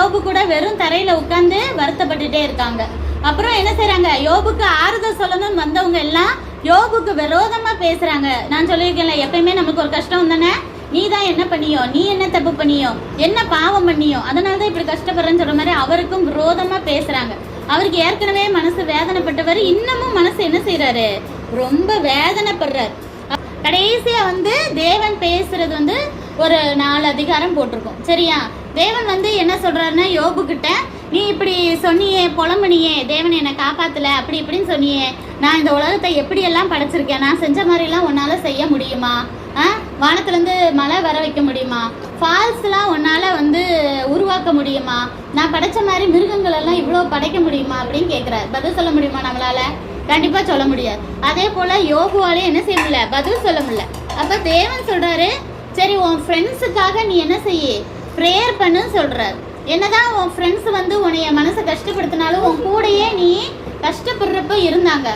யோபு கூட வெறும் தரையில உட்கார்ந்து வருத்தப்பட்டுட்டே இருக்காங்க. அப்புறம் என்ன செய்யறாங்க, யோபுக்கு ஆறுதல் சொல்லணும்னு வந்தவங்க எல்லாம் யோபுக்கு விரோதமா பேசுறாங்க. நான் சொல்லியிருக்கேன்ல, எப்பயுமே நமக்கு ஒரு கஷ்டம் தானே, நீ தான் என்ன பண்ணியோ, நீ என்ன தப்பு பண்ணியோ, என்ன பாவம் பண்ணியோ, அதனாலதான் இப்படி கஷ்டப்படுறேன்னு சொல்ற மாதிரி அவருக்கும் விரோதமா பேசுறாங்க. அவருக்கு ஏற்கனவே மனசு வேதனைப்பட்டவர் இன்னமும் மனசு என்ன செய்யறாரு, ரொம்ப வேதனைப்படுறாரு. கடைசியா தேவன் பேசுறது ஒரு 4 அதிகாரம் போட்டிருக்கோம். சரியா, தேவன் என்ன சொல்றாருன்னா, யோபு கிட்ட நீ இப்படி சொன்னியே, புலம்புனியே, தேவன் என்னை காப்பாத்தல அப்படி இப்படின்னு சொன்னியே, நான் இந்த உலகத்தை எப்படியெல்லாம் படைச்சிருக்கேன், நான் செஞ்ச மாதிரிலாம் உன்னால செய்ய முடியுமா, வானத்துலேருந்து மழை வர வைக்க முடியுமா, ஃபால்ஸ்லாம் உன்னால் உருவாக்க முடியுமா, நான் படைச்ச மாதிரி மிருகங்கள் எல்லாம் இவ்வளோ படைக்க முடியுமா அப்படின்னு கேட்குறாரு. பதில் சொல்ல முடியுமா நம்மளால? கண்டிப்பாக சொல்ல முடியாது. அதே போல் யோகுவாலே என்ன செய்ய முடியல, பதில் சொல்ல முடியல. அப்போ தேவன் சொல்கிறாரு, சரி உன் ஃப்ரெண்ட்ஸுக்காக நீ என்ன செய்ய, ப்ரேயர் பண்ணுன்னு சொல்கிறார். என்னதான் உன் ஃப்ரெண்ட்ஸ் உன்னைய மனசை கஷ்டப்படுத்தினாலும் உன் கூடையே நீ கஷ்டப்படுறப்ப இருந்தாங்க.